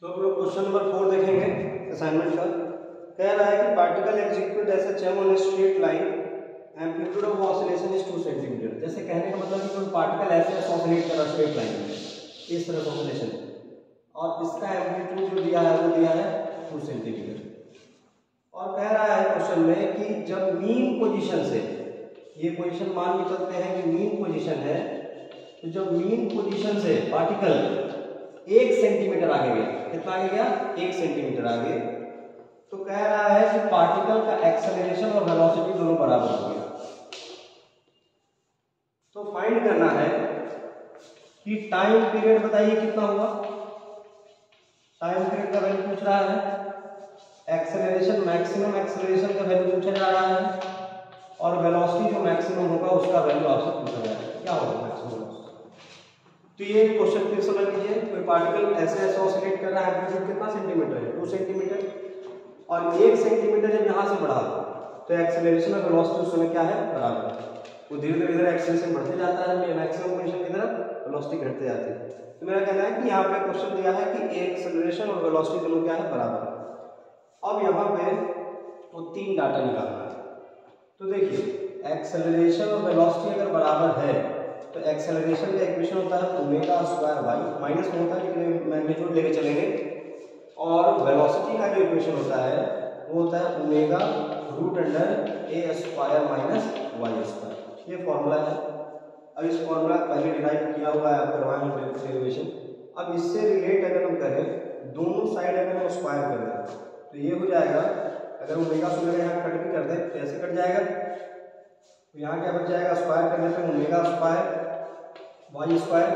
तो हम लोग क्वेश्चन नंबर 4 देखेंगे असाइनमेंट का। कह रहा है कि particle execute SHM on a straight line, amplitude of oscillation is 2 centimetre. जैसे कहने का मतलब कि कोई पार्टिकल ऐसे ऑसिलेट कर रहा है स्ट्रेट लाइन में, इस तरह से ऑसिलेशन, और इसका एम्पलीट्यूड जो दिया है वो दिया है 2 सेंटीमीटर। और कह रहा है क्वेश्चन में कि जब मीन पोजीशन से, ये पोजीशन मान के चलते हैं कि मीन पोजीशन है, तो जब मीन पोजीशन से पार्टिकल 1 सेंटीमीटर आगे गया, कितना आगे गया? 1 सेंटीमीटर आगे, तो कह रहा है कि पार्टिकल का एक्सेलरेशन और वेलोसिटी दोनों बराबर हो गया। तो फाइंड करना है कि टाइम पीरियड बताइए कितना हुआ। टाइम पीरियड का वैल्यू पूछ रहा है, एक्सेलरेशन मैक्सिमम एक्सेलरेशन का वैल्यू पूछा जा रहा है, और वेलोसिटी जो मैक्सिमम होगा उसका वैल्यू आपसे पूछा जा रहा है, क्या होगा मैक्सिमम। तो ये क्वेश्चन फिर समझ लीजिए, कोई पार्टिकल ऐसे ऐसे ऑसिलेट कर रहा है, एम्पलीट्यूड कितना सेंटीमीटर है? 2 सेंटीमीटर, और 1 सेंटीमीटर जब यहाँ से बढ़ा तो एक्सेलरेशन और वेलोसिटी उस समय क्या है? बराबर है। वो धीरे धीरे इधर एक्सेलरेशन बढ़ते जाता है, मैक्सिमम पोजीशन की तरफ, वेलोसिटी घटते जाती है। तो मेरा कहना है कि यहाँ पे क्वेश्चन दिया है कि एक्सेलरेशन और वेलोसिटी दोनों क्या है? बराबर है। अब यहाँ पे वो 3 डाटा निकालना है। तो देखिए, एक्सेलरेशन और वेलोसिटी अगर बराबर है तो एक्सेलरेशन का इक्वेशन होता है ओमेगा स्क्वायर वाई, माइनस में होता है लेकिन मैग्नीट्यूड लेके चलेंगे, और वेलोसिटी का जो इक्वेशन होता है वो होता है ओमेगा रूट अंडर ए स्क्वायर माइनस वाई स्क्वायर। ये फॉर्मूला है। अब इस फॉर्मूला पहले डिराइव किया हुआ है, आप करवाए हैं डेरिवेशन। अब इससे रिलेट अगर हम करें, दोनों साइड अगर हम स्क्वायर कर दें तो ये हो जाएगा, अगर ओमेगा से ओमेगा यहाँ कट भी कर दें तो ऐसे कट जाएगा, तो यहाँ क्या बच जाएगा? स्क्वायर कर देते हैं ओमेगा स्क्वायर वाई स्क्वायर,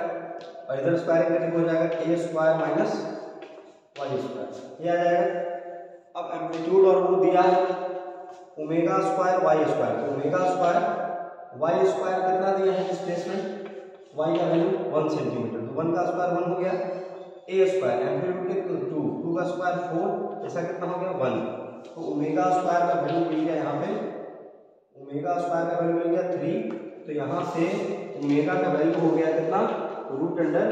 और इधर स्क्वायर करके हो जाएगा A square minus Y square, ये आ जाएगा। अब एम्पलीट्यूड और वो दिया है ओमेगा स्क्वायर वाई स्क्वायर, तो ओमेगा स्क्वायर वाई स्क्वायर कितना दिया है? डिस्प्लेसमेंट वाई का वैल्यू 1 सेंटीमीटर, तो 1 का स्क्वायर 1 हो गया, ए स्क्वायर एम्पलीट्यूड कितना 2, 2 का स्क्वायर 4, ऐसा कितना हो गया 1। तो ओमेगा स्क्वायर का वैल्यू मिल गया यहाँ पे, ओमेगा स्क्वायर का वैल्यू मिल गया 3, तो यहाँ से ओमेगा का वैल्यू हो गया कितना? रूट अंडर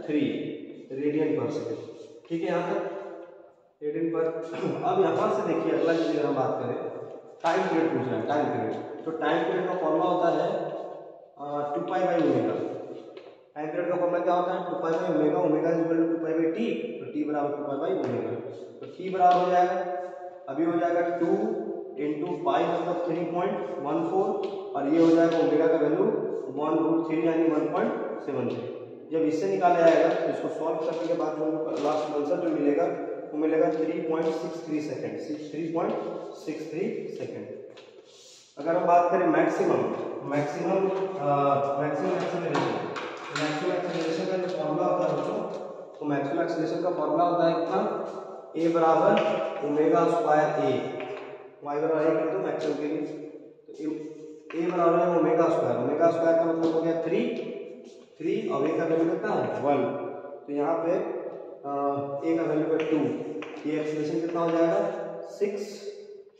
3 रेडियन पर सेकेंड। ठीक है, यहाँ तक रेडियन पर। अब यहाँ से देखिए अगला चीज अगर हम बात करें, टाइम पीरियड पूछ रहा है, टाइम पीरियड। तो टाइम पीरियड का फॉर्मूला होता है 2 pi by omega. Time period का फॉर्मूला क्या होता है? 2 pi by omega, omega is equal to 2 pi by T, तो टी बराबर 2 पाई बाई ओमेगा, तो टी बराबर हो जाएगा, अभी हो जाएगा 2 इंटू पाई मतलब 3.14, और ये हो जाएगा ओमेगा का वैल्यू 1√3 यानी 1.73। जब इससे निकाला जाएगा तो इसको सॉल्व करने के बाद लास्ट आंसर जो मिलेगा वो मिलेगा 3.63 सेकेंड, 3.63 सेकेंड। अगर हम बात करें मैक्सिमम एक्सेलरेशन का जो फॉर्मूला होता है बच्चों, तो मैक्सिमम एक्सेलरेशन का फॉर्मूला होता है कितना? ए बराबर ओमेगा स्क्वायर ए, वाई बराबर ए कर दो मैक्सिमम के लिए, तो ए बराबर है ओमेगा स्क्वायर, ओमेगा स्क्वायर का मतलब हो गया 3 और ए का वैल्यू कितना है 1, तो यहाँ पे ए का वैल्यू है 2, ये एक्सेलरेशन कितना हो जाएगा 6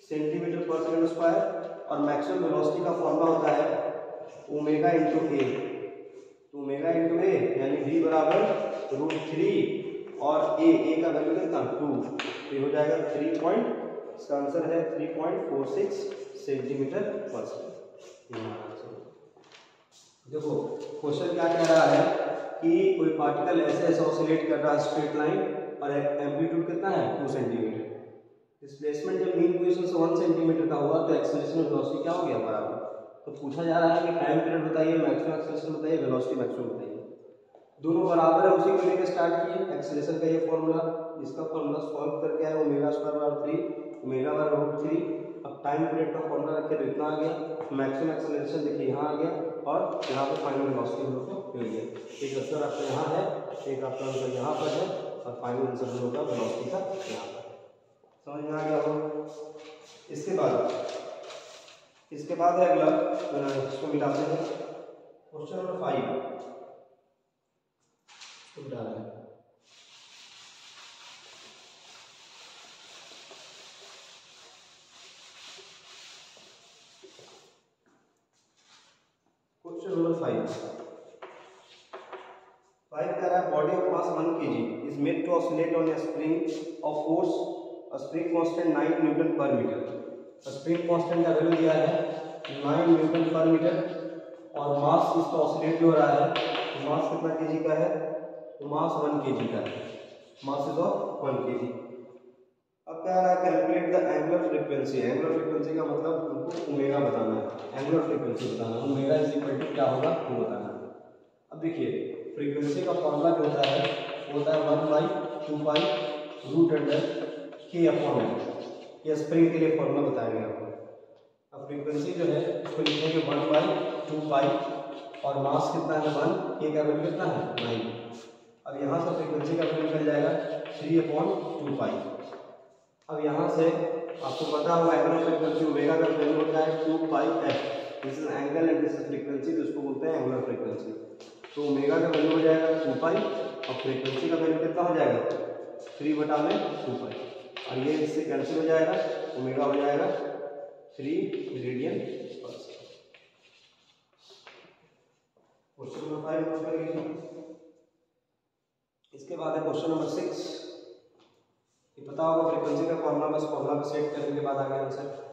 सेंटीमीटर पर सेकंड स्क्वायर, और मैक्सिमम वेलोसिटी का फॉर्मूला होता है ओमेगा इंटू ए, तो ओमेगा इंटू ए यानी v बराबर √3, और ए का वैल्यू कितना 2, तो ये हो जाएगा 3 इसका आंसर है 3.46 सेंटीमीटर पर सेकंड। देखो क्वेश्चन क्या कह रहा है कि कोई पार्टिकल ऐसे ऐसे ऑसिलेट कर रहा है स्ट्रेट लाइन, और एम्पलीट्यूड कितना है 2 सेंटीमीटर। डिस्प्लेसमेंट जब मीन पोजीशन से 1 सेंटीमीटर का हुआ तो एक्सेलरेशन और वेलोसिटी क्या हो गया? बराबर। तो पूछा जा रहा है कि टाइम पीरियड बताइए, मैक्सिमम एक्सेलरेशन बताइए, वेलोसिटी मैक्सिमम बताइए। दोनों बराबर है, उसी को लेकर स्टार्ट किए। एक्सेलरेशन का ये फॉर्मूला, इसका फॉर्मूला सॉल्व करके आए ओमेगा स्क्वायर बराबर 3, ओमेगा बराबर √3। अब टाइम पीरियड का फॉर्मूला रखे तो इतना आ गया, मैक्सिमम एक्सेलरेशन देखिए यहाँ आ गया, और यहाँ पर फाइनल वेलोसिटी हम लोग को मिल गया। एक आंसर आपका यहाँ है, एक आपका आंसर यहाँ पर है, और फाइनल आंसर हम लोग का वेलोसिटी का यहाँ पर। समझ में आ गया हो? इसके बाद है अगला, इसको मिलाते हैं, क्वेश्चन नंबर 5 मिटा रहे हैं। क्वेश्चन नंबर 5 कह रहा है body of mass 1 kg is made to oscillate on a spring of force spring constant 9 newton per metre. Spring constant का वैल्यू दिया है 9 न्यूटन पर मीटर और मास इसका ऑसिलेट हो रहा है, तो मास कितना केजी का है, तो मास 1 kg का है, मास इज ऑफ 1 kg। अब क्या रहा है, calculate the angular frequency. Angular frequency का मतलब हमको ओमेगा बताना है, एंगुलर फ्रीक्वेंसी बताना है, ओमेगा इज इक्वल टू क्या होगा वो बताना है। अब देखिए फ्रीक्वेंसी का फॉर्मूला जो होता है वो होता है 1/2 पाई रूट अंडर के अपॉन एल। ये स्प्रिंग के लिए फॉर्मूला बताया गया आपको। अब फ्रीक्वेंसी जो है इसको लिखेंगे 1/2 पाई और मास कितना है 1, के का वैल्यू कितना है 9। अब यहाँ से फ्रीक्वेंसी का वैल्यू निकल जाएगा 3/2 पाई। अब यहाँ से आपको पता होगा एंगुलर फ्रीक्वेंसी ओमेगा का वैल्यू होता है 2 pi F. This is angle and this is frequency, तो इसको बोलते हैं एंगुलर फ्रीक्वेंसी। तो ओमेगा का वैल्यू हो जाएगा 2 पाई और फ्रीक्वेंसी का वैल्यू कितना हो जाएगा 3/2 पाई और ये इससे कैंसिल हो जाएगा, ओमेगा हो जाएगा 3 रेडियन पर सेकंड। क्वेश्चन नंबर 5 नोट कर लीजिए। इसके बाद है क्वेश्चन नंबर 6। ये पता होगा फ्रीक्वेंसी का फॉर्मूला, बस फॉर्मूला को सेट करने के बाद आ गया answer.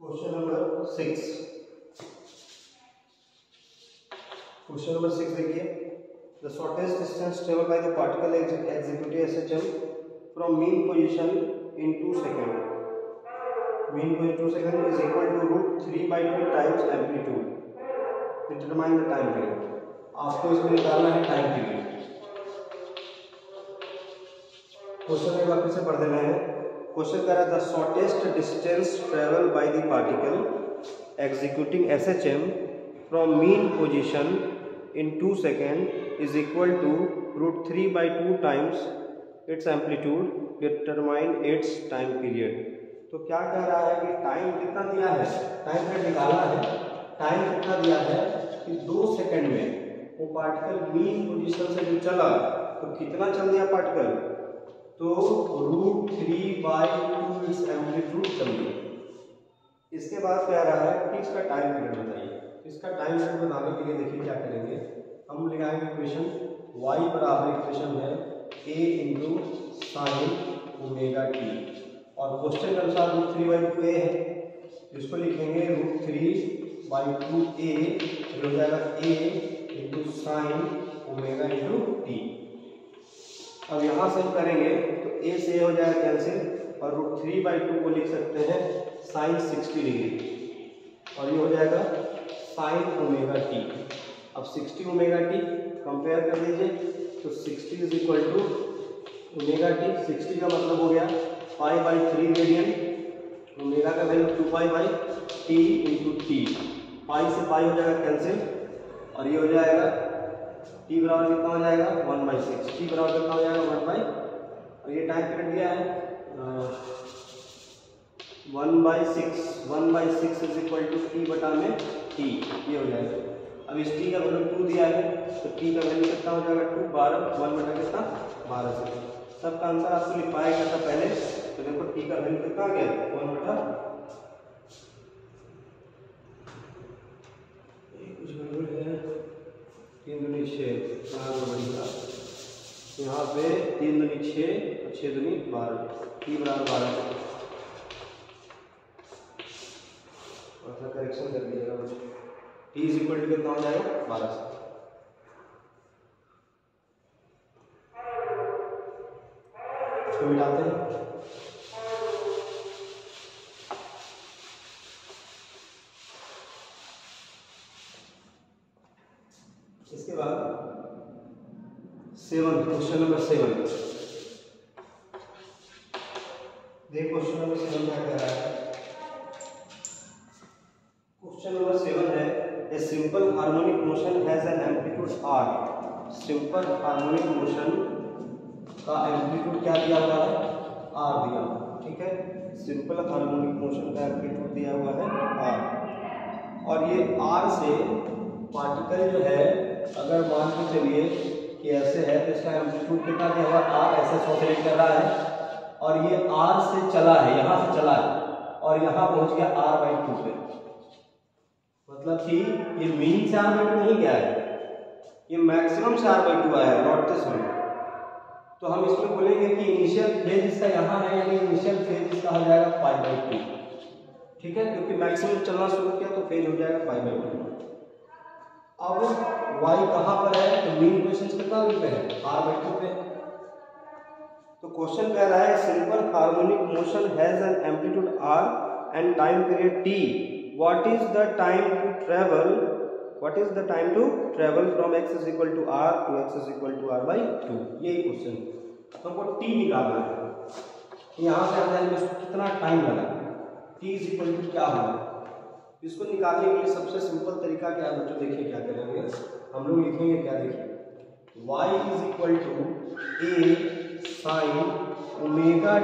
Question number 6। Question number 6 देखिए, the shortest distance travel by the particle executive SHM from mean position in 2 second, mean position 2 second is equal to √3/2 times amplitude. Determine the time period. आपको इसमें निकालना है time period. Question एक बार फिर से पढ़ देना है। क्वेश्चन कह रहा है the shortest distance travel by the particle executing SHM from mean position in 2 second is equal to √3/2 times its amplitude, determine its time period. तो क्या कह रहा है कि टाइम कितना दिया है, टाइम पीरियड निकालना है। टाइम कितना दिया है कि 2 सेकंड में वो पार्टिकल मीन पोजीशन से जो चला, तो कितना चल दिया पार्टिकल, तो √3/2 इट्स एम्पलीट्यूड चल दिया। इसके बाद कह रहा है कि इसका टाइम पीरियड बताइए। इसका टाइम पीरियड बताने के लिए देखिए क्या करेंगे, हम लगाएंगे इक्वेशन y बराबर इक्वेशन है a × sin ओमेगा t और क्वेश्चन के अनुसार √3/2 a है, इसको लिखेंगे √3/2a हो जाएगा a × sin ओमेगा × t। अब यहाँ से हम करेंगे तो a से हो जाएगा कैंसिल और √3/2 को लिख सकते हैं sin 60 डिग्री और ये हो जाएगा sin ओमेगा t। अब 60 ओमेगा t कंपेयर कर लीजिए, तो 60 is equal to omega t। 60 का मतलब हो गया π/3 रेडियन, ओमेगा का वैल्यू 2π/t × t। पाई से पाई हो जाएगा कैंसिल और ये हो जाएगा t बराबर कितना हो जाएगा 1/6। t बराबर कितना हो जाएगा 1/, और ये टाइम पीरियड दिया है 1/6। 1/6 इज इक्वल टू t/t, ये हो जाएगा। अब इस t का वैल्यू 2 दिया है, तो t का वैल्यू कितना हो जाएगा 2, 12, 1 कितना 12 से। सबका आंसर आपको लिखवाया गया था पहले, तो देखो t का वैल्यू कितना आ गया 1/, कुछ गड़बड़ है, 3 दूनी 6, यहाँ पे 3 दूनी 6 और 6 दूनी 12, t बराबर 12। ऐसा करेक्शन कर लीजिएगा बच्चों, t इज इक्वल टू कितना हो जाएगा 12 से। इसको मिलाते हैं। इसके बाद 7, क्वेश्चन नंबर 7। देखिए क्वेश्चन नंबर 7 क्या कह रहा है। क्वेश्चन नंबर 7 है a simple harmonic motion has an amplitude r। Simple harmonic motion का एम्पलीट्यूड क्या दिया हुआ है r दिया हुआ, ठीक है। सिंपल हार्मोनिक मोशन का एम्पलीट्यूड दिया हुआ है r और ये r से पार्टिकल जो है अगर मान के चलिए कि ऐसे है तो इसका एम्पलीट्यूड कितना दिया हुआ r, ऐसे ऑसिलेट कर रहा है और ये r से चला है, यहाँ से चला है और यहाँ पहुंच गया r/2 पे। मतलब कि ये मीन से r/2 नहीं गया है, ये मैक्सिमम से r/2 आया है, नॉट दिस मीन। तो हम इसमें बोलेंगे कि इनिशियल फेज इसका यहाँ है, यानी इनिशियल फेज इसका हो जाएगा π/2। ठीक है, क्योंकि मैक्सिमम चलना शुरू किया तो फेज हो जाएगा π/2। अब y कहाँ पर है, तो मीन इक्वेशन कितना पे है, r/2 पे। तो क्वेश्चन कह रहा है simple harmonic motion has an amplitude r and time period t, what is the time to travel from x is equal to r to x is equal to r/2। यही question है, हमको t निकालना है। यहाँ से आने में कितना टाइम लगा, t इज इक्वल टू क्या होगा। इसको निकालने के लिए सबसे सिंपल तरीका क्या है बच्चों, देखिए क्या करेंगे हम लोग, लिखेंगे क्या, देखिए y is equal to a sine omega t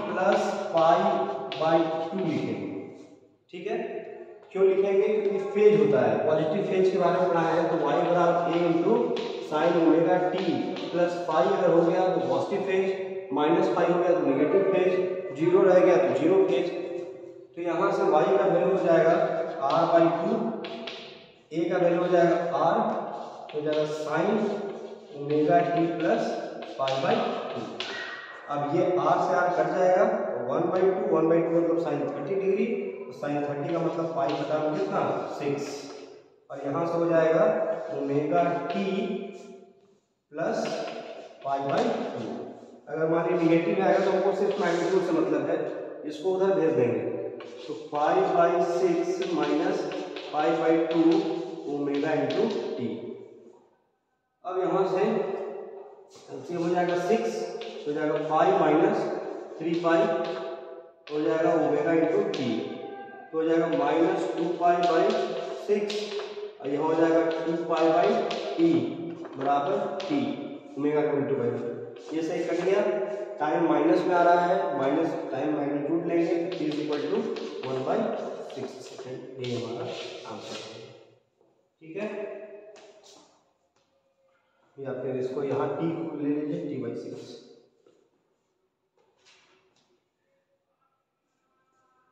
plus π/2 लिखेंगे। ठीक है, क्यों लिखेंगे, क्योंकि फेज होता है, पॉजिटिव फेज के बारे में पढ़ा है। तो y बराबर a into sine omega t plus π अगर हो गया तो पॉजिटिव फेज, माइनस π हो गया तो नेगेटिव फेज, जीरो रह गया तो जीरो फेज। तो यहाँ से y का वैल्यू हो जाएगा r/2, a का वैल्यू हो जाएगा r, हो जाएगा साइन ओमेगा t प्लस π/2। अब ये r से r कट जाएगा, 1/2 मतलब साइन 30 डिग्री, तो साइन 30 का मतलब पाई बटा में कितना 6, और यहाँ से हो जाएगा ओमेगा t प्लस π/2। अगर मान लीजिए निगेटिव आएगा तो हमको सिर्फ मैग्नीट्यूड से मतलब है, इसको उधर भेज देंगे। तो 5/6 माइनस π/2 ओमेगा इंटू टी। अब यहाँ से एलसीएम हो जाएगा 6, हो जाएगा 5 माइनस 3π हो जाएगा ओमेगा इंटू टी, तो हो जाएगा माइनस 2π/6, और यह हो जाएगा 2π/t बराबर टी, ओमेगा का इंटू बाई। ये सही कट गया, टाइम माइनस में आ रहा है, माइनस टाइम मैग्नीट्यूड लेंगे, t is equal to 1/6 second. ये हमारा आंसर है। ठीक है, या फिर इसको यहाँ t ले लीजिए, t/6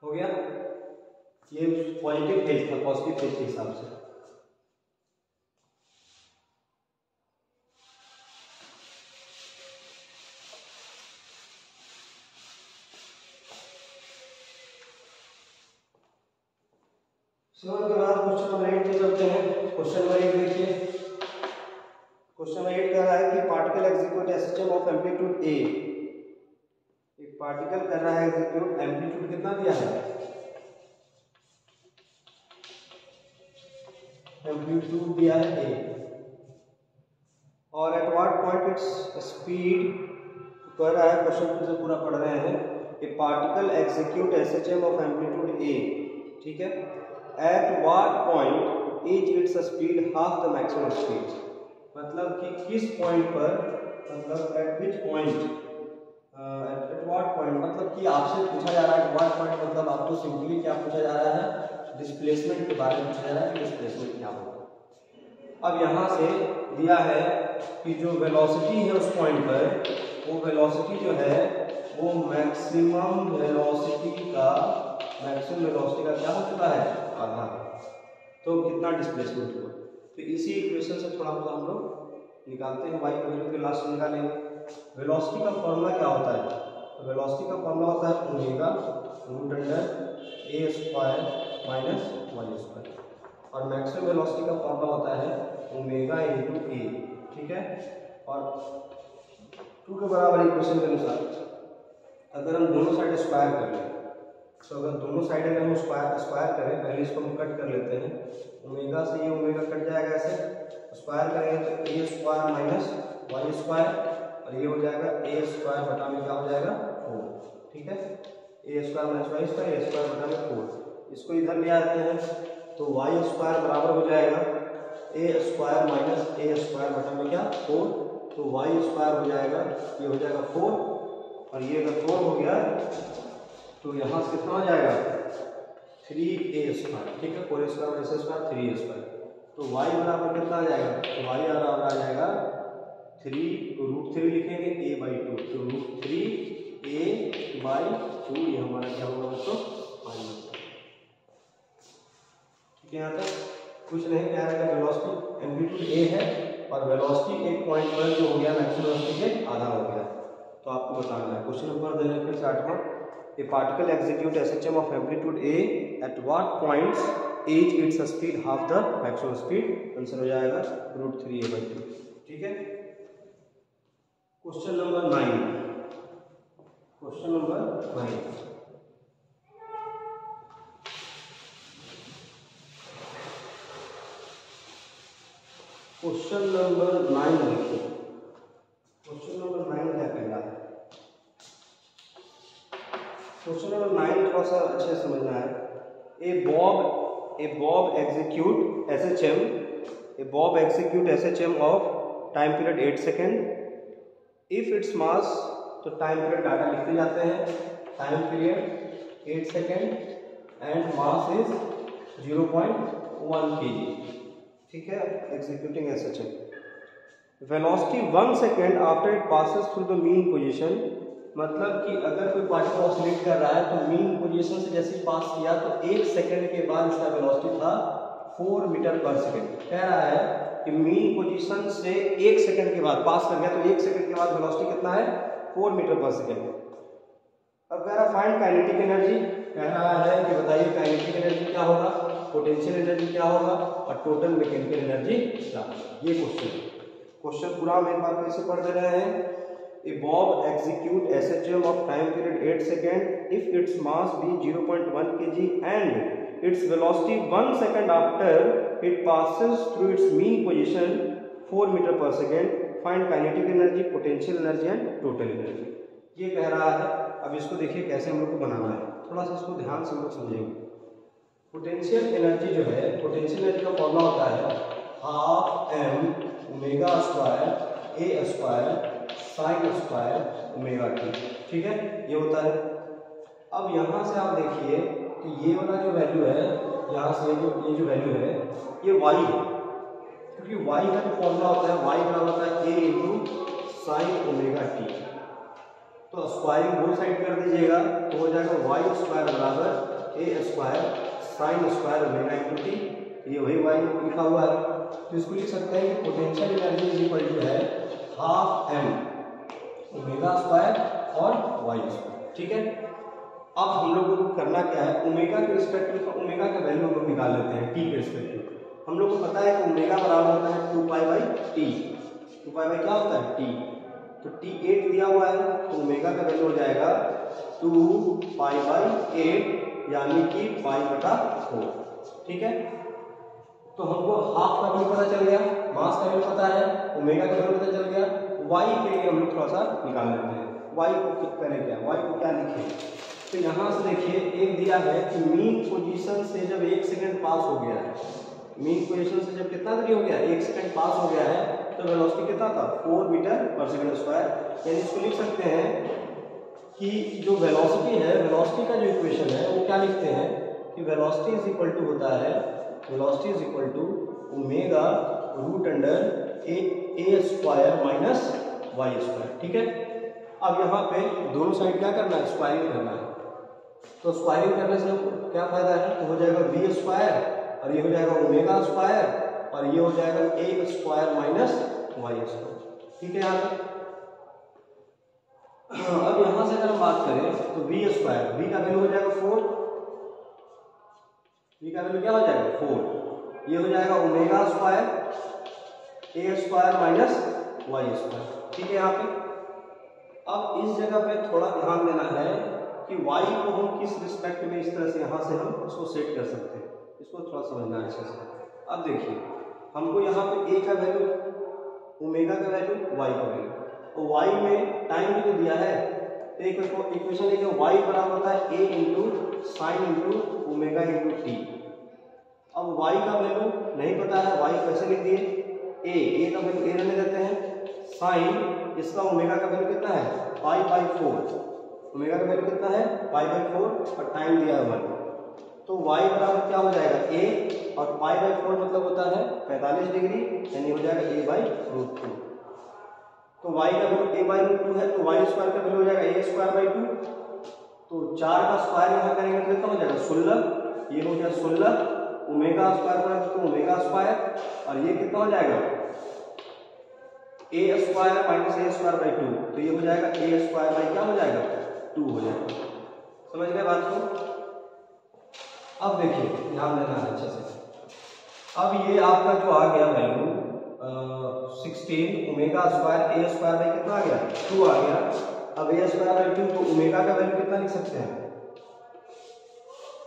हो गया। ये पॉजिटिव फेज था, पॉजिटिव फेज के हिसाब से। के बाद क्वेश्चन नंबर 8 पे चलते हैं। क्वेश्चन नंबर 8 देखिए, क्वेश्चन नंबर 8 कह रहा है कि particle execute a system of amplitude A. एक पार्टिकल कर रहा है एग्जीक्यूट, एम्पलीट्यूड कितना दिया है, एम्पलीट्यूड दिया है ए, और at what point its speed कह रहा है, क्वेश्चन से पूरा पढ़ रहे हैं। A particle execute a system of amplitude A, ठीक है, at what point is its speed half the maximum speed, मतलब कि किस पॉइंट पर, मतलब at which point, at what point, मतलब कि आपसे पूछा जा रहा है व्हाट पॉइंट, मतलब आपको सिंपली क्या पूछा जा रहा है, डिस्प्लेसमेंट के बारे में पूछा जा रहा है कि डिस्प्लेसमेंट क्या होगा। अब यहाँ से दिया है कि जो वेलोसिटी है उस पॉइंट पर, वो वेलोसिटी जो है वो मैक्सिमम वेलोसिटी का क्या हो चुका है, आधा। तो कितना डिस्प्लेसमेंट हुआ, तो इसी इक्वेशन से थोड़ा बहुत हम लोग निकालते हैं, y का वैल्यू के लास्ट में निकालेंगे। वेलोसिटी का फॉर्मूला क्या होता है, तो वेलोसिटी का फॉर्मूला होता है ओमेगा रूट अंडर ए स्क्वायर माइनस वाई स्क्वायर, और मैक्सिमम वेलोसिटी का फॉर्मूला होता है ओमेगा इंटू ए। ठीक है, और 2 के बराबर इक्वेशन के अनुसार अगर हम दोनों साइड स्क्वायर कर लें, तो अगर दोनों साइड अगर हम स्क्वायर करें, पहले इसको हम कट कर लेते हैं, ओमेगा से ये ओमेगा कट जाएगा, ऐसे स्क्वायर करेंगे तो ए स्क्वायर माइनस वाई स्क्वायर, और ये हो जाएगा ए स्क्वायर बटा में क्या हो जाएगा 4। ठीक है, ए square minus Y square, A square बटा में 4। इसको इधर ले आते हैं तो वाई स्क्वायर बराबर हो जाएगा A square minus A square बटा में क्या 4, तो वाई स्क्वायर हो जाएगा, ये हो जाएगा 4, और ये अगर 4 हो गया तो यहाँ से कितना हो जाएगा 3a स्क्वायर। ठीक है, 4a square minus a square 3a square, तो y बराबर कितना आ जाएगा, तो y बराबर आ जाएगा 3, तो √3 लिखेंगे a/2, तो √3a/2, ये हमारा क्या होगा दोस्तों ठीक है, यहाँ तक कुछ नहीं कह रहा है। वेलोसिटी एम्पलीट्यूड ए है और वेलोसिटी एक पॉइंट पर जो हो गया मैक्सिमम वेलोसिटी के आधा हो गया, तो आपको बताना है। क्वेश्चन नंबर दे रहे हैं फिर 8वां, a particle execute SHM of amplitude A at what points is its speed half the maximum speed. Answer हो जाएगा √3a/2। ठीक है, question number 9, question number 9, question number 9 देखिए, क्वेश्चन नंबर 9 क्या कह रहा है। क्वेश्चन नंबर 9 थोड़ा सा अच्छे से समझना है। A bob execute SHM of time period 8 second if its mass, तो टाइम पीरियड डाटा लिखते जाते हैं, time period 8 second and mass is 0.1 kg। ठीक है, executing SHM, velocity 1 second after it passes through the mean position, मतलब कि अगर कोई पार्टिकल ऑसिलेट कर रहा है तो मीन पोजीशन से जैसे पास किया तो 1 सेकेंड के बाद इसका वेलोसिटी था 4 मीटर पर सेकेंड। कह रहा है कि मीन पोजीशन से 1 सेकेंड के बाद पास कर गया तो 1 सेकेंड के बाद वेलोसिटी कितना है, 4 मीटर पर सेकेंड। अब कह रहा फाइंड काइनेटिक एनर्जी, कह रहा है कि बताइए काइनेटिक एनर्जी क्या होगा, पोटेंशियल एनर्जी क्या होगा और टोटल मैकेनिकल एनर्जी क्या होगा। ये क्वेश्चन पूरा हम एक बार फिर से पढ़ दे रहे हैं। A bob execute SHM of time period 8 second if its mass be 0.1 kg and its velocity 1 second after it passes through its mean position 4 meter per second. Find kinetic energy, potential energy and total energy। ये कह रहा है। अब इसको देखिए कैसे हम लोग को बनाना है, थोड़ा सा इसको ध्यान से हम लोग समझेंगे। पोटेंशियल एनर्जी जो है, पोटेंशियल एनर्जी का फॉर्मूला होता है ½ m omega square a square sine square omega T. ठीक है, ये होता है। अब यहाँ से आप देखिए कि ये वाला जो वैल्यू है, यहाँ से ये जो वैल्यू है ये y है, क्योंकि y का जो फॉर्मूला होता है y बराबर होता है a into sine omega T. तो स्क्वायरिंग बोथ साइड कर दीजिएगा तो हो जाएगा y स्क्वायर बराबर a square sine square omega into T. ये वही y लिखा हुआ है, तो इसको लिख सकते हैं कि potential energy is equal to है ½ m ओमेगा स्क्वायर और वाई स्क्वायर। ठीक है, अब हम लोगों को करना क्या है, ओमेगा के रिस्पेक्ट में ओमेगा का वैल्यू हम लोग निकाल लेते हैं टी के रिस्पेक्ट में। हम लोग को पता है कि ओमेगा बराबर होता है 2π/t। 2π क्या होता है, टी। तो टी 8 दिया हुआ है तो ओमेगा का वैल्यू हो जाएगा 2π/8 यानी कि π/4। ठीक है, तो हमको हाफ का वैल्यू पता चल गया, मास का वैल्यू पता है, ओमेगा का वैल्यू पता चल गया। y के लिए हम लोग थोड़ा सा निकाल लेते हैं। y को करें क्या, y को क्या लिखें, तो यहाँ से देखिए एक दिया है कि मीन पोजीशन से जब 1 सेकंड पास हो गया है, मीन पोजीशन से जब कितना देरी हो गया, 1 सेकंड पास हो गया है, तो वेलोसिटी कितना था 4 मीटर पर सेकंड स्क्वायर। यानी इसको लिख सकते हैं कि जो वेलोसिटी है, वेलोसिटी का जो इक्वेशन है वो क्या लिखते हैं कि वेलोसिटी इज इक्वल टू होता है, velocity is equal to omega √a square minus Y square. ठीक है, अब यहाँ पे दोनों साइड क्या करना है, स्क्वायरिंग करना है। तो स्क्वायरिंग करने से क्या फायदा है, तो हो जाएगा b स्क्वायर और ये हो जाएगा ओमेगा स्क्वायर और ये हो जाएगा a square minus Y square. ठीक है, यहाँ तक। अब यहाँ से अगर हम बात करें तो b स्क्वायर, b का वैल्यू हो जाएगा 4, b का वैल्यू क्या हो जाएगा 4, ये हो जाएगा omega square a square minus Y square. ठीक है, यहाँ पे अब इस जगह पे थोड़ा ध्यान देना है कि y को हम किस रिस्पेक्ट में इस तरह से यहाँ से हम उसको सेट कर सकते हैं, इसको थोड़ा समझना है अच्छे से। अब देखिए हमको यहाँ पे a का वैल्यू, ओमेगा का वैल्यू, y का वैल्यू, तो y में टाइम भी तो दिया है, तो एक इक्वेशन है कि y बराबर होता है a into sine into omega into T. अब y का वैल्यू नहीं पता है, y कैसे लिख दिए, a का वैल्यू a रहने देते हैं, साइन इसका ओमेगा का वैल्यू कितना है π/4, ओमेगा का वैल्यू कितना है π/4 और टाइम दिया है 1, तो y बराबर क्या हो जाएगा a और π/4 मतलब होता है 45 डिग्री, यानी हो जाएगा a/√2। तो y का वैल्यू a/√2 है तो y स्क्वायर का वैल्यू हो जाएगा a² 2 तो 4 का स्क्वायर यहाँ करेंगे तो कितना हो जाएगा 16, ये हो गया 16, ओमेगा स्क्वायर करेंगे तो ओमेगा स्क्वायर, और ये कितना हो जाएगा A square minus A square by 2, तो ये हो जाएगा ए स्क्वायर बाई क्या हो जाएगा 2 हो जाएगा। समझ गए बात को? अब देखिए ध्यान देना है अच्छे से। अब ये आपका जो आ गया value 16 omega square A square by कितना आ गया 2 आ गया। अब ए स्क्वायर बाई 2, तो ओमेगा का वैल्यू कितना लिख सकते हैं,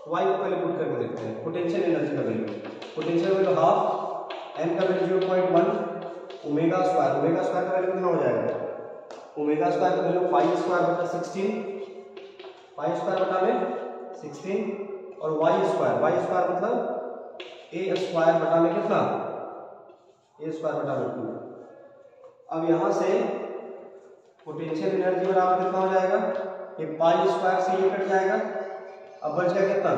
वाई को पहले पुट करके देखते हैं। पोटेंशियल एनर्जी का value, potential value half, N का वैल्यू 0.1, ओमेगा स्क्वायर का वैल्यू कितना हो जाएगा, ओमेगा स्क्वायर का वैल्यू पाई स्क्वायर बटा 16, पाई स्क्वायर बटा में 16, और वाई स्क्वायर मतलब ए स्क्वायर बटा में कितना, ए स्क्वायर बटा में 2। अब यहाँ से पोटेंशियल एनर्जी बराबर कितना हो जाएगा, ये पाई स्क्वायर से ये कट जाएगा, अब बच गया कितना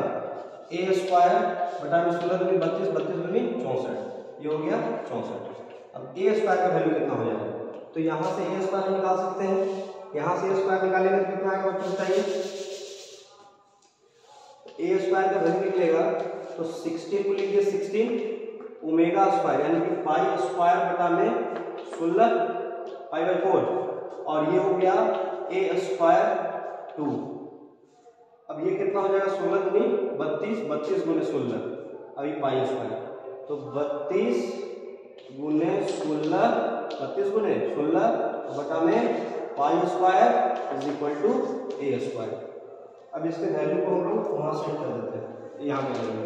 ए स्क्वायर बटा में 16 दूनी 32, 32 दूनी 64, ये हो गया 64। अब ए स्क्वायर का वैल्यू कितना हो जाएगा, तो यहाँ से ए स्क्वायर निकाल सकते हैं, यहाँ से ए स्क्वायर निकालेंगे तो कितना आएगा बच्चों बताइए, ए स्क्वायर का वैल्यू निकलेगा तो 16 को लिखिए 16 ओमेगा स्क्वायर यानी कि पाई स्क्वायर बटा में 16 पाई बाई 4, और ये हो गया ए स्क्वायर 2। अब ये कितना हो जाएगा 16 दूनी 32, 32 गुने 16, अभी पाई स्क्वायर, तो 32 गुने 16, 32 गुने 16 बटा में pi square is equal to A square. अब इसके वैल्यू को हम लोग वहां सेट कर देते हैं, यहाँ पे लेंगे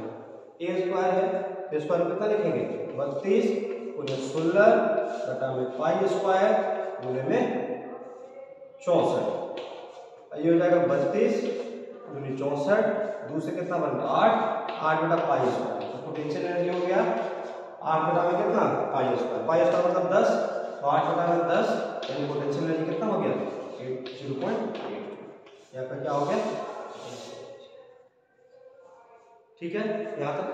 ए स्क्वायर है, ए स्क्वायर कितना लिखेंगे 32 गुने 16 बटा में पाई स्क्वायर गुने में 64, ये हो जाएगा 32 गुने 64, 2 से कितना बन गया 8, 8 बटा पाई स्क्वायर, तो पोटेंशियल एनर्जी हो गया 8 बटा में कितना पाई स्क्वायर मतलब 10, तो 8 बटा में 10 यानी पोटेंशियल एनर्जी कितना हो गया 0.8, यहाँ पर क्या हो गया, ठीक है। यहाँ तक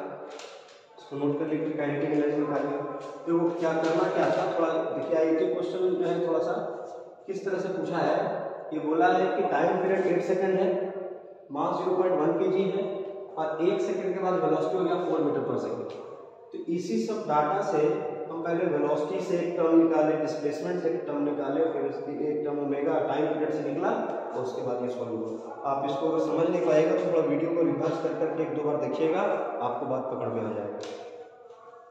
इसको नोट कर लीजिए, काइनेटिक एनर्जी निकालिए। तो वो क्या करना क्या था, थोड़ा देखिए आईटी क्वेश्चन जो है थोड़ा सा किस तरह से पूछा है, ये बोला है कि टाइम पीरियड 8 सेकंड है, मास 0.1 kg है, और 1 सेकंड के बाद वेलोसिटी हो गया 4 मीटर पर सेकंड। तो इसी सब डाटा से हम पहले वेलोसिटी से एक टर्म निकाले, डिस्प्लेसमेंट से एक टर्म निकाले, फिर उसकी एक टर्म ओमेगा टाइम पीरियड से निकला, और उसके बाद ये सॉल्व हुआ। आप इसको अगर समझ नहीं पाएगा तो थोड़ा वीडियो को रिवर्स कर करके 1-2 बार देखिएगा, आपको बात पकड़ में आ जाएगा,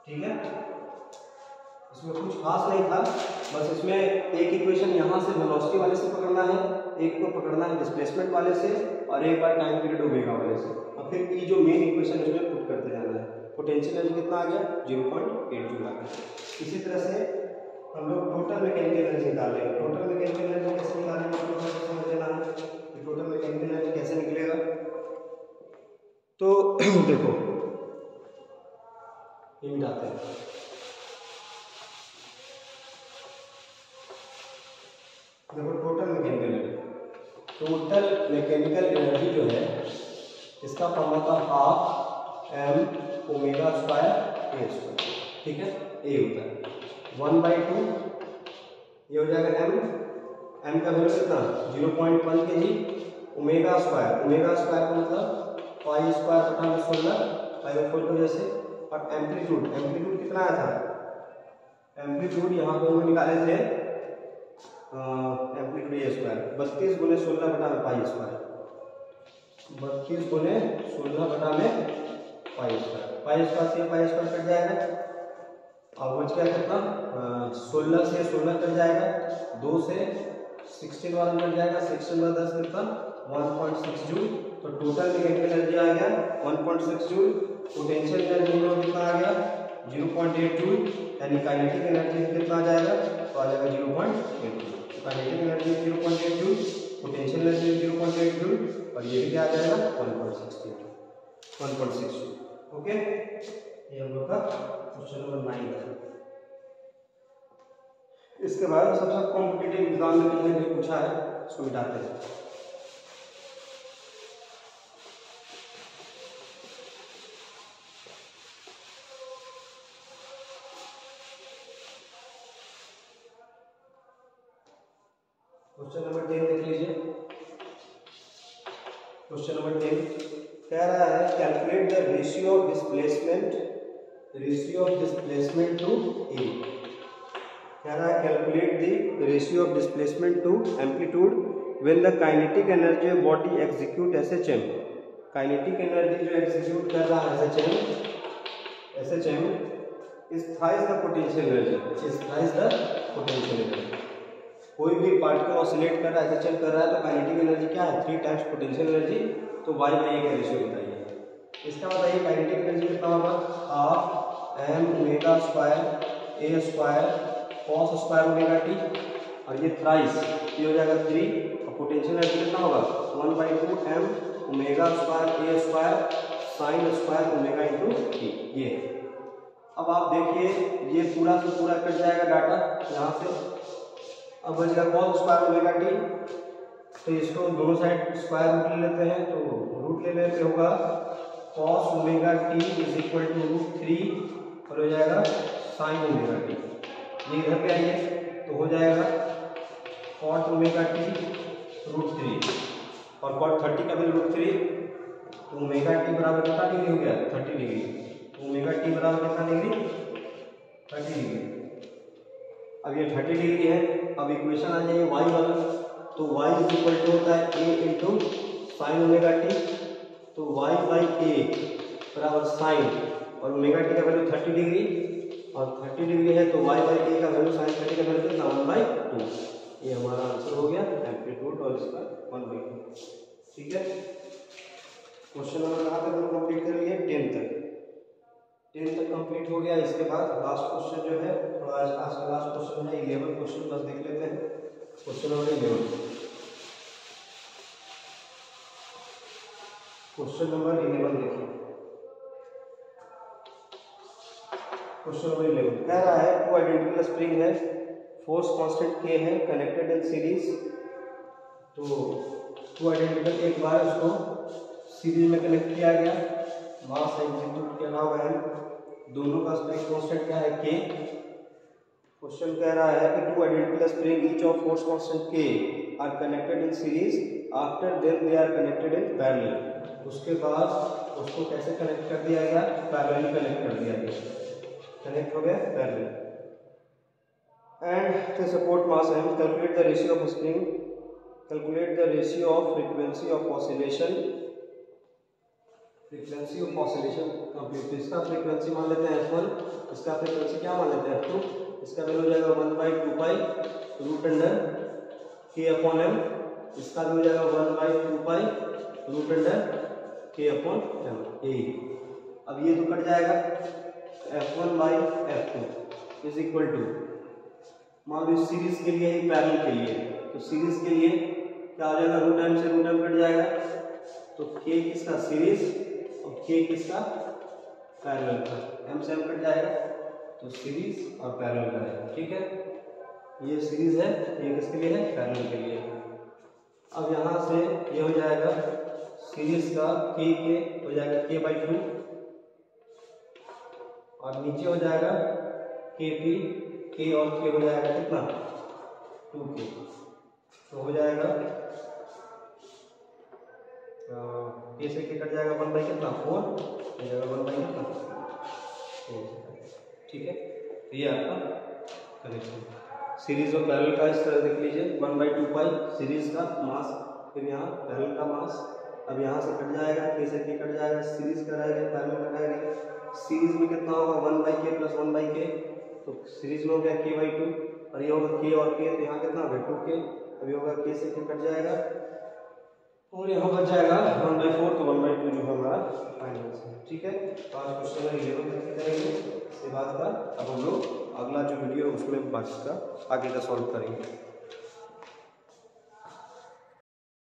ठीक है। इसमें कुछ खास नहीं था, बस इसमें एक इक्वेशन यहाँ से वेलोसिटी वाले से पकड़ना है, एक को पकड़ना है डिस्प्लेसमेंट वाले से, और एक बार टाइम पीरियड ओमेगा वाले से, और फिर ये जो मेन इक्वेशन इसमें पुट करते जाना है। पोटेंशियल एनर्जी कितना आ गया 0.8 जूल आ गया। इसी तरह से हम लोग टोटल मैकेनिकल एनर्जी निकाल लेंगे। टोटल मैकेनिकल एनर्जी कैसे निकालेंगे आपको समझ लेना है कि टोटल मैकेनिकल एनर्जी कैसे निकलेगा। तो देखो ये मिटाते हैं, देखो टोटल मैकेनिकल एनर्जी जो है इसका फॉर्मूला था half m omega square A square, ठीक है। ए होता है 1/2, ये हो जाएगा m का वैल्यू कितना 0.1 kg, ओमेगा स्क्वायर का मतलब पाई स्क्वायर बटा में 16 पाई बाई 4 की वजह से, और एम्पलीट्यूड कितना आया था, एम्पलीट्यूड यहाँ पे हम निकाले थे एम्पलीट्यूड ए स्क्वायर 32 गुने 16 बटा में पाई स्क्वायर, 32 गुने 16 बटा में पाई स्क्वायर से पाई स्क्वायर कट जाएगा, और बच गया कितना 16 से 16 कट जाएगा, 2 से 16 वाला कट जाएगा, 16 वाला 10 कितना 1.6 जूल। तो टोटल मैकेनिकल एनर्जी आ गया 1.6 जूल। पोटेंशियल एनर्जी कितना आ गया 0.8 जूल, यानी काइनेटिक एनर्जी कितना आ जाएगा तो आ जाएगा 0.8 जूल। तो kinetic energy 0.8 joule, potential energy 0.8 joule, और ये भी क्या आ जाएगा 1.6 जूल। ओके, ये हम लोग का क्वेश्चन नंबर 9 है। इसके बाद सबसे कॉम्पिटिटिव एग्जाम में तुमने जो पूछा है उसको मिटाते हैं। क्वेश्चन नंबर 10 देख लीजिए। क्वेश्चन नंबर 10 कह रहा है calculate the ratio of displacement to A. कह रहा है calculate the ratio of displacement to amplitude when the kinetic energy of body execute SHM. Kinetic energy जो एग्जीक्यूट कर रहा है SHM is thrice the potential energy. कोई भी particle oscillate कर रहा है, एसएचएम कर रहा है, तो काइनेटिक एनर्जी क्या है 3 टाइम्स पोटेंशियल एनर्जी। तो y बाई ए का रेशियो बताइए। इसका बताइए काइनेटिक एनर्जी कितना होगा, half M omega square A square cos square omega T, और ये थ्राइस ये हो जाएगा 3, और पोटेंशियल एनर्जी कितना होगा 1/2 M omega square A square sine square omega into T. ये अब आप देखिए ये पूरा से पूरा कट जाएगा डाटा यहाँ से। अब बचेगा कॉस स्क्वायर ओमेगा टी, तो इसको दोनों साइड स्क्वायर रूट ले लेते हैं, तो रूट ले लेते होगा cos omega T is equal to √3 और हो जाएगा साइन ओमेगा टी। ये इधर पे आइए तो हो जाएगा कॉट ओमेगा टी √3 और कॉट 30 का भी √3, तो ओमेगा टी बराबर कितना डिग्री हो गया 30 डिग्री। तो ओमेगा टी बराबर कितना डिग्री 30 डिग्री। अब ये 30 डिग्री है। अब इक्वेशन आ जाइए y वाला, तो y इज इक्वल टू होता है a into sine omega T. तो y बाई ए बराबर साइन, और ओमेगा टी का वैल्यू 30 डिग्री, और 30 डिग्री है तो y बाई ए का वैल्यू साइन 30 का वैल्यू कितना 1/2। ये हमारा आंसर हो गया एम्पलीट्यूड और इसका 1/2। ठीक है, क्वेश्चन नंबर कहाँ तक हम कंप्लीट कर लिए 10 तक। 10 तक कंप्लीट हो गया। इसके बाद लास्ट क्वेश्चन जो है थोड़ा आज का लास्ट क्वेश्चन है 11 क्वेश्चन बस देख लेते हैं। क्वेश्चन नंबर 11 देखिए। क्वेश्चन नंबर 11 कह रहा है टू आइडेंटिकल स्प्रिंग है, फोर्स कांस्टेंट के है, कनेक्टेड इन सीरीज। तो टू आइडेंटिकल एक बार उसको सीरीज में कनेक्ट किया गया, मास एग्जीक्यूट किया हुआ है, दोनों का स्प्रिंग कांस्टेंट क्या है के। क्वेश्चन कह रहा है कि two identical spring each of force constant K are connected in series, after then they are connected in parallel. उसके बाद उसको कैसे कनेक्ट कर दिया गया, पैरेलल कनेक्ट कर दिया गया, कनेक्ट हो गया parallel. And to support mass M calculate the ratio of spring, calculate the ratio of frequency of oscillation, frequency of oscillation complete. इसका फ्रीक्वेंसी मान लेते हैं f1, इसका फ्रीक्वेंसी क्या मान लेते हैं f2, इसका वैल्यू हो जाएगा 1/2 pi root under k upon m, इसका भी हो जाएगा 1/2 pi root under k upon m। यही अब ये तो कट जाएगा, f1 by f2 is equal to, मान लो सीरीज के लिए ही पैरेलल के लिए, तो सीरीज के लिए क्या हो जाएगा रूट m से रूट m कट जाएगा, तो k किसका सीरीज और k किसका पैरेलल का, m से m कट जाएगा तो सीरीज और पैरेलल का है। ठीक है, ये सीरीज है, ये किसके लिए है पैरेलल के लिए। अब यहाँ से ये हो जाएगा सीरीज का k हो जाएगा k/2, और नीचे हो जाएगा kp, k और k हो जाएगा कितना 2k, तो हो जाएगा k से k कट जाएगा 1 बाई कितना 4, हो जाएगा 1 बाई कितना 4। ठीक है, ये आपका कनेक्शन सीरीज और पैरेलल का इस तरह देख लीजिए 1/2 पाई सीरीज का मास, फिर यहाँ पैरेलल का मास। अब यहाँ से कट जाएगा, k से k कट जाएगा, सीरीज का रहेगा, पैरेलल का रहेगा। सीरीज में कितना होगा 1/k प्लस 1/k, तो सीरीज में हो गया k/2, और ये होगा k और k, तो यहाँ कितना होगा 2k। अभी होगा k से k कट जाएगा, और यहाँ बच जाएगा 1/4, तो 1/2 जो है हमारा फाइनल आंसर। ठीक है, तो आज क्वेश्चन नंबर 11 तक करेंगे। इसके बाद का अब हम लोग अगला जो वीडियो उसमें बाकी का आगे का सॉल्व करेंगे।